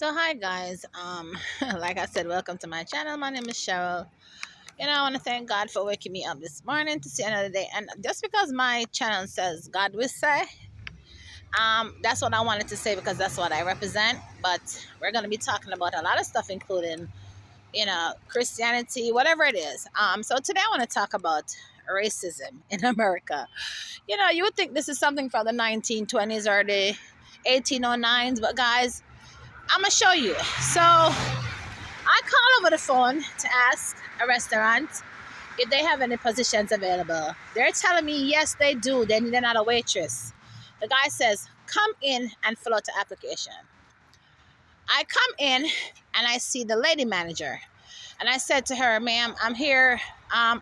So hi guys, like I said, welcome to my channel. My name is Cheryl. I want to thank God for waking me up this morning to see another day. And just because my channel says God will say, that's what I wanted to say because that's what I represent. But we're gonna be talking about a lot of stuff, including Christianity, whatever it is. So today I want to talk about racism in America. You would think this is something from the 1920s or the 1809s, but guys, I'm gonna show you. So I call over the phone to ask a restaurant if they have any positions available. They're telling me yes, they do. They need another waitress. The guy says, "Come in and fill out the application." I come in and I see the lady manager, and I said to her, "Ma'am, I'm here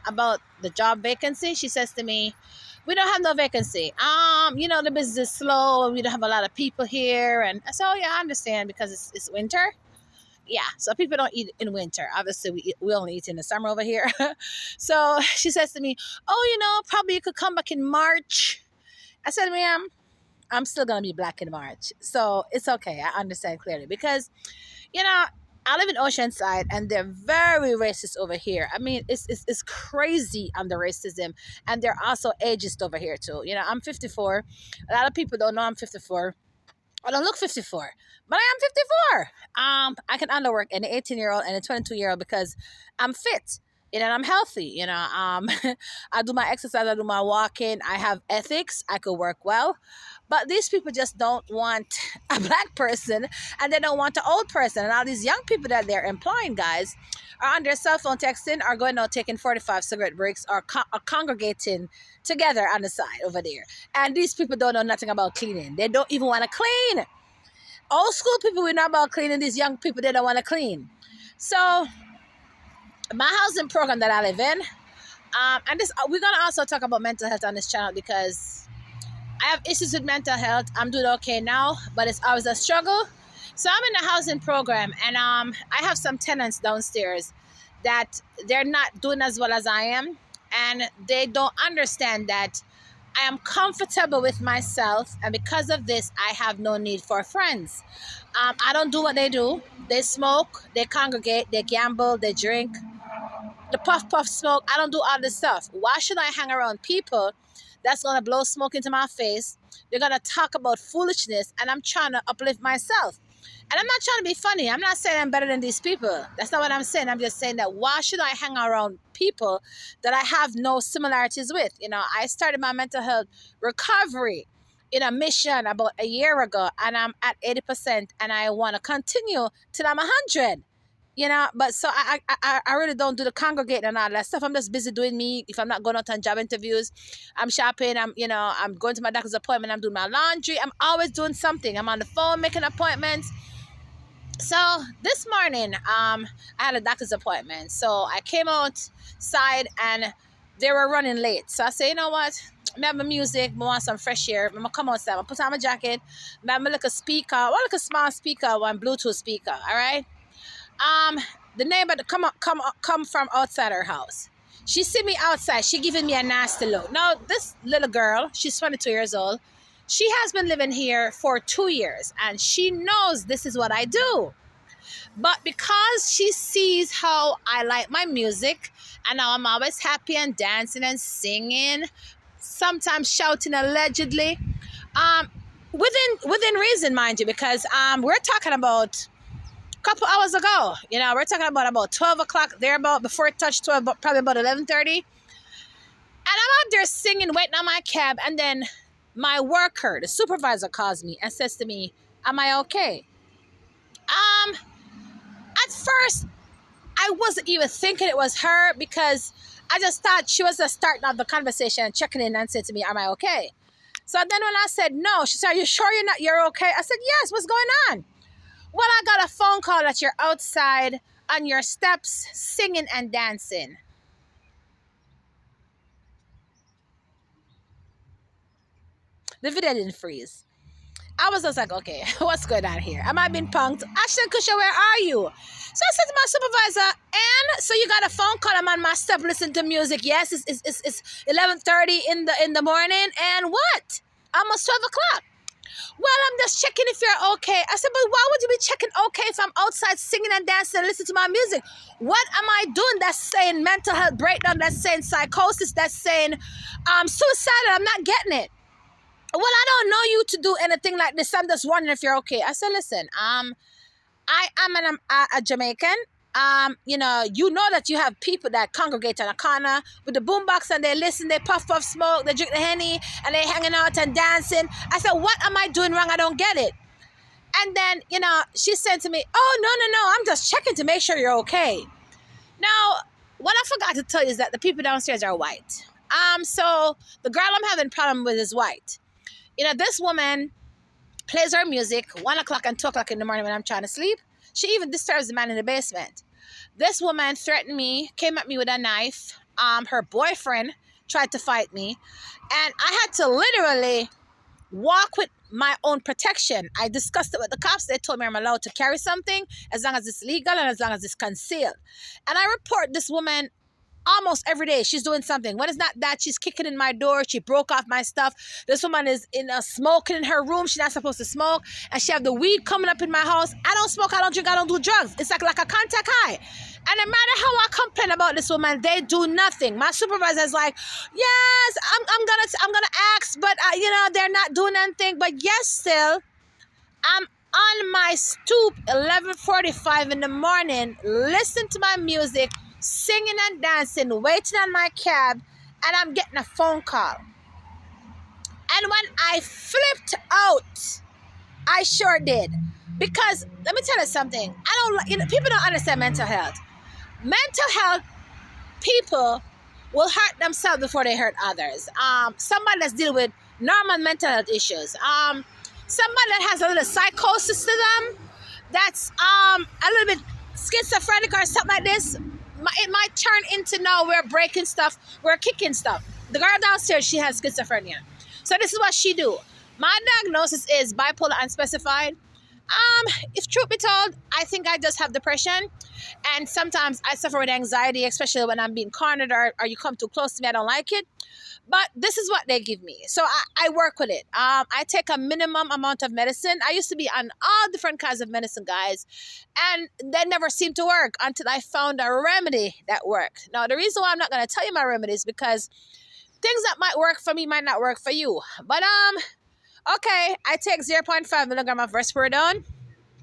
about the job vacancy." She says to me, "We don't have no vacancy. The business is slow. We don't have a lot of people here." And I said, "Oh yeah, I understand because it's winter." Yeah, so people don't eat in winter. Obviously, we only eat in the summer over here. So she says to me, "Oh, probably you could come back in March." I said, "Ma'am, I'm still gonna be black in March, so it's okay. I understand clearly because you know." I live in Oceanside and they're very racist over here. I mean, it's crazy on the racism, and they're also ageist over here too. I'm 54. A lot of people don't know I'm 54. I don't look 54, but I am 54. I can underwork an 18-year-old and a 22-year-old because I'm fit, and I'm healthy. I do my exercise, I do my walking, I have ethics, I could work well. But these people just don't want a black person, and they don't want an old person. And all these young people that they're employing, guys, are on their cell phone texting, are going out taking 45 cigarette breaks, or congregating together on the side over there. And these people don't know nothing about cleaning. They don't even want to clean. Old school people, we know about cleaning. These young people, they don't want to clean. So my housing program that I live in, and this we're gonna also talk about mental health on this channel because I have issues with mental health. I'm doing okay now, but it's always a struggle. So I'm in the housing program, and I have some tenants downstairs that they're not doing as well as I am, and they don't understand that I am comfortable with myself, and because of this, I have no need for friends. I don't do what they do. They smoke, they congregate, they gamble, they drink, the puff puff smoke. I don't do all this stuff. Why should I hang around people that's gonna blow smoke into my face? They're gonna talk about foolishness, and I'm trying to uplift myself. And I'm not trying to be funny. I'm not saying I'm better than these people. That's not what I'm saying. I'm just saying that why should I hang around people that I have no similarities with? I started my mental health recovery in a mission about a year ago, and I'm at 80%, and I want to continue till I'm 100. But so I really don't do the congregating and all that stuff. I'm just busy doing me. If I'm not going out on job interviews, I'm shopping, I'm going to my doctor's appointment, I'm doing my laundry, I'm always doing something. I'm on the phone making appointments. So this morning, I had a doctor's appointment. So I came outside and they were running late. So I said, you know what? I have my music, I want some fresh air. I'm gonna come outside, I put on my jacket, I have my little speaker, a small speaker, one Bluetooth speaker, all right? Um, the neighbor come from outside her house. She see me outside. She giving me a nasty look. Now this little girl, she's 22 years old. She has been living here for 2 years, and she knows this is what I do. But because she sees how I like my music, and now I'm always happy and dancing and singing, sometimes shouting allegedly, um, within reason, mind you, because we're talking about couple hours ago. We're talking about 12 o'clock, there about before it touched 12, but probably about 11:30. And I'm out there singing, waiting on my cab, and then my worker, the supervisor, calls me and says to me, "Am I okay?" Um, at first, I wasn't even thinking it was her because I just thought she was just starting off the conversation and checking in and said to me, "Am I okay?" So then when I said no, she said, "Are you sure you're okay?" I said, "Yes, what's going on?" "Well, I got a phone call that you're outside on your steps singing and dancing." The video didn't freeze. I was just like, okay, what's going on here? Am I being punked? "Ashton Kusha, where are you?" So I said to my supervisor, "And so you got a phone call, I'm on my step listening to music. Yes, it's 11:30 in the morning. And what? Almost 12 o'clock. Well, I'm just just checking if you're okay. I said, but why would you be checking okay if I'm outside singing and dancing and listening to my music? What am I doing that's saying mental health breakdown, that's saying psychosis, that's saying suicidal? I'm not getting it. Well, I don't know you to do anything like this. I'm just wondering if you're okay. I said, listen, I am a Jamaican. You know that you have people that congregate on a corner with the boombox and they listen, they puff smoke, they drink the Henny, and they hanging out and dancing. I said, what am I doing wrong? I don't get it. And then, she said to me, oh, no, I'm just checking to make sure you're okay. Now, what I forgot to tell you is that the people downstairs are white. So the girl I'm having problem with is white. This woman plays her music 1 o'clock and 2 o'clock in the morning when I'm trying to sleep. She even disturbs the man in the basement. This woman threatened me, came at me with a knife. Her boyfriend tried to fight me. And I had to literally walk with my own protection. I discussed it with the cops. They told me I'm allowed to carry something as long as it's legal and as long as it's concealed. And I report this woman almost every day. She's doing something. When it's not that, she's kicking in my door. She broke off my stuff. This woman is smoking in her room. She's not supposed to smoke. And she have the weed coming up in my house. I don't smoke. I don't drink. I don't do drugs. It's like a contact high. And no matter how I complain about this woman, they do nothing. My supervisor is like, yes, I'm gonna ask, but they're not doing anything. But yes, still, I'm on my stoop 11:45 in the morning, listening to my music, singing and dancing, waiting on my cab, and I'm getting a phone call. And when I flipped out, I sure did. Because let me tell you something. People don't understand mental health. Mental health, people will hurt themselves before they hurt others. Somebody that's dealing with normal mental health issues. Somebody that has a little psychosis to them, that's a little bit schizophrenic or something like this. It might turn into now we're breaking stuff, we're kicking stuff. The girl downstairs, she has schizophrenia. So this is what she do. My diagnosis is bipolar unspecified. If truth be told, I think I just have depression. And sometimes I suffer with anxiety, especially when I'm being cornered or you come too close to me, I don't like it. But this is what they give me. So I work with it. I take a minimum amount of medicine. I used to be on all different kinds of medicine, guys. And they never seemed to work until I found a remedy that worked. Now, the reason why I'm not going to tell you my remedy is because things that might work for me might not work for you. But, okay, I take 0.5 milligram of risperidone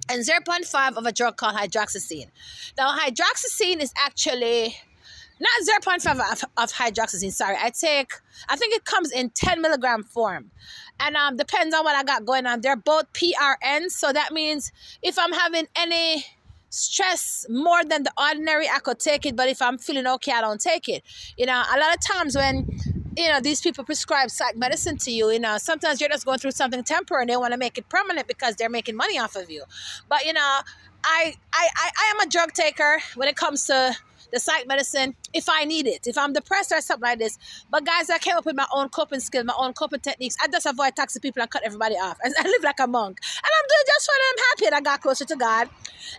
and 0.5 of a drug called hydroxyzine. Now, hydroxyzine is actually not 0.5 of hydroxyzine, sorry. I think it comes in 10 milligram form. And depends on what I got going on. They're both PRNs, so that means if I'm having any stress more than the ordinary, I could take it. But if I'm feeling okay, I don't take it. A lot of times when these people prescribe psych medicine to you, sometimes you're just going through something temporary and they want to make it permanent because they're making money off of you. But, I am a drug taker when it comes to the psych medicine if I need it, if I'm depressed or something like this. But guys, I came up with my own coping skills, my own coping techniques. I just avoid toxic people and cut everybody off. And I live like a monk. And I'm doing just fine. I'm happy and I got closer to God.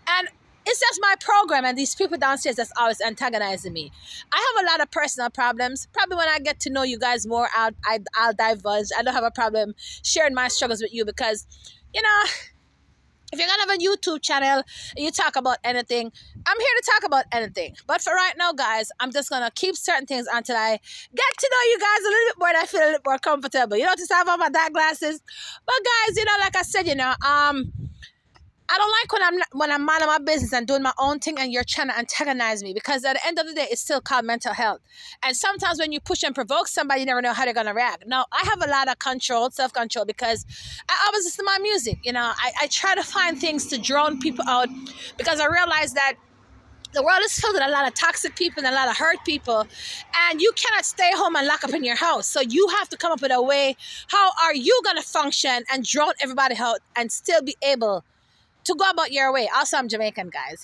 And it's just my program and these people downstairs that's always antagonizing me. I have a lot of personal problems. Probably when I get to know you guys more, I'll divulge. I don't have a problem sharing my struggles with you because, if you're going to have a YouTube channel and you talk about anything, I'm here to talk about anything. But for right now, guys, I'm just going to keep certain things until I get to know you guys a little bit more and I feel a little more comfortable. To have on my dark glasses. But guys, like I said, I don't like when I'm minding my business and doing my own thing and you're trying to antagonize me, because at the end of the day, it's still called mental health. And sometimes when you push and provoke somebody, you never know how they're going to react. Now, I have a lot of self-control, because I always listen to my music. I try to find things to drown people out, because I realize that the world is filled with a lot of toxic people and a lot of hurt people, and you cannot stay home and lock up in your house. So you have to come up with a way. How are you going to function and drown everybody out and still be able to go about your way? Also, I'm Jamaican, guys.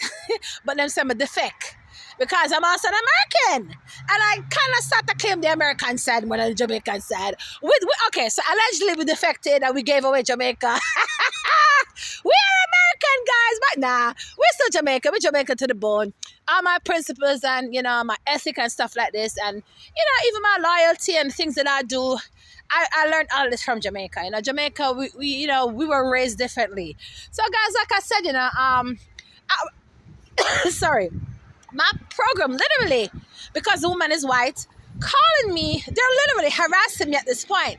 But them say I'm a defect because I'm also an American. And I kind of start to claim the American side more than the Jamaican side. Okay, so allegedly we defected and we gave away Jamaica. We are American, guys, but nah, we're still Jamaican. We're Jamaican to the bone. all my principles and, my ethic and stuff like this. And, even my loyalty and things that I do, I learned all this from Jamaica. Jamaica, we were raised differently. So guys, like I said, sorry, my program literally, because the woman is white, calling me, they're literally harassing me at this point.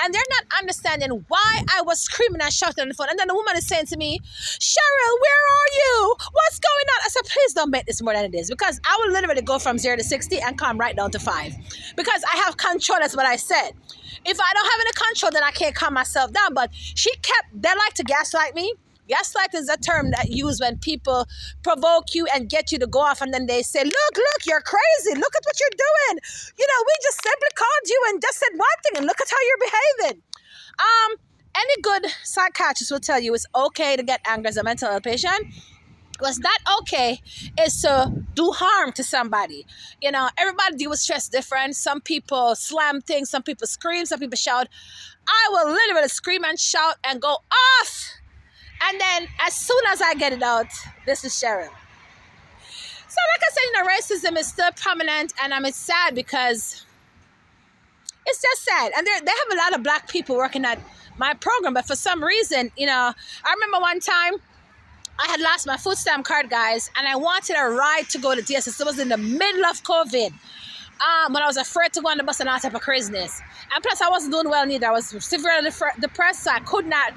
And they're not understanding why I was screaming and shouting on the phone. And then the woman is saying to me, Cheryl, where are you? What's going on? I said, please don't make this more than it is. Because I will literally go from 0 to 60 and come right down to 5. Because I have control, that's what I said. If I don't have any control, then I can't calm myself down. But they like to gaslight me. Gaslight is a term that used when people provoke you and get you to go off, and then they say, look, you're crazy. Look at what you're doing. We just simply called you and just said one thing, and look at how you're behaving. Any good psychiatrist will tell you it's okay to get angry as a mental health patient. What's not okay is to do harm to somebody. Everybody deals with stress different. Some people slam things, some people scream, some people shout. I will literally scream and shout and go off. And then as soon as I get it out, this is Cheryl. So like I said, racism is still prominent, and it's sad because it's just sad. And they have a lot of black people working at my program, but for some reason, I remember one time I had lost my food stamp card, guys, and I wanted a ride to go to DSS. It was in the middle of COVID. When I was afraid to go on the bus and all type of craziness. And plus I wasn't doing well neither. I was severely depressed, so I could not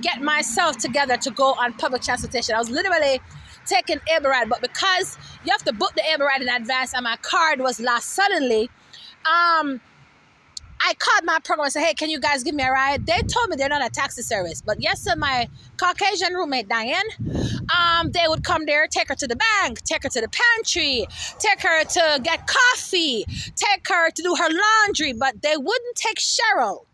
get myself together to go on public transportation. I was literally taking Uber ride, but because you have to book the Uber ride in advance and my card was lost suddenly, I called my program and said, hey, can you guys give me a ride? They told me they're not a taxi service. But yes, sir, my Caucasian roommate, Diane, they would come there, take her to the bank, take her to the pantry, take her to get coffee, take her to do her laundry. But they wouldn't take Cheryl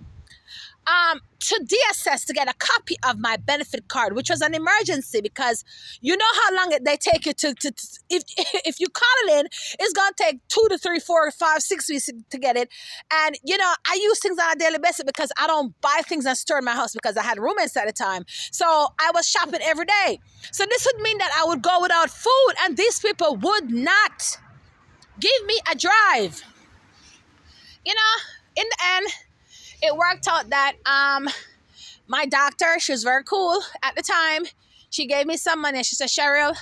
to DSS to get a copy of my benefit card, which was an emergency, because you know how long they take you to if you call it in, it's gonna take 2 to 3, 4, 5, 6 weeks to get it. And I use things on a daily basis because I don't buy things and store in my house because I had roommates at the time. So I was shopping every day. So this would mean that I would go without food, and these people would not give me a drive. In the end, it worked out that my doctor, she was very cool at the time. She gave me some money. She said, Cheryl,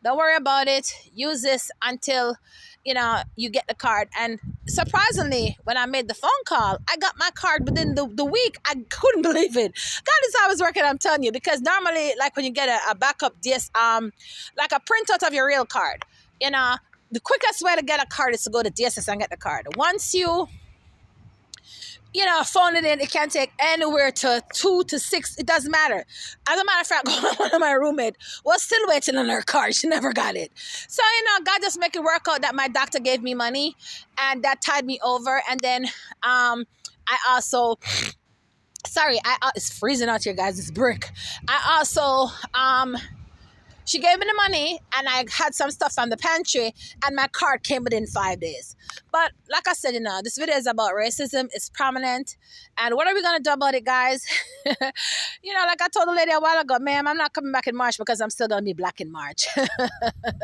don't worry about it. Use this until, you get the card. And surprisingly, when I made the phone call, I got my card within the week. I couldn't believe it. God is always working, I'm telling you. Because normally, like when you get a backup like a printout of your real card, the quickest way to get a card is to go to DSS and get the card. Once you phone it in, it can take anywhere to 2 to 6. It doesn't matter. As a matter of fact, one of my roommate was still waiting on her card. She never got it. So, God just make it work out that my doctor gave me money, and that tied me over. And then I also, sorry, it's freezing out here, guys. It's brick. I also, she gave me the money, and I had some stuff from the pantry, and my card came within 5 days. But like I said, this video is about racism. It's prominent. And what are we going to do about it, guys? Like I told the lady a while ago, ma'am, I'm not coming back in March because I'm still going to be black in March.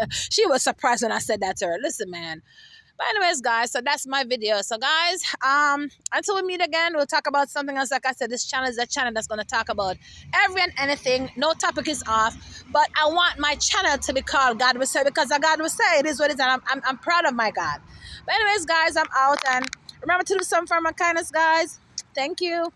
She was surprised when I said that to her. Listen, man. But anyways, guys, so that's my video. So guys, until we meet again, we'll talk about something else. Like I said, this channel is a channel that's going to talk about every and anything. No topic is off. But I want my channel to be called God Will Say, because God will say it is what it is, and I'm proud of my God. But anyways, guys, I'm out. And remember to do something for my kindness, guys. Thank you.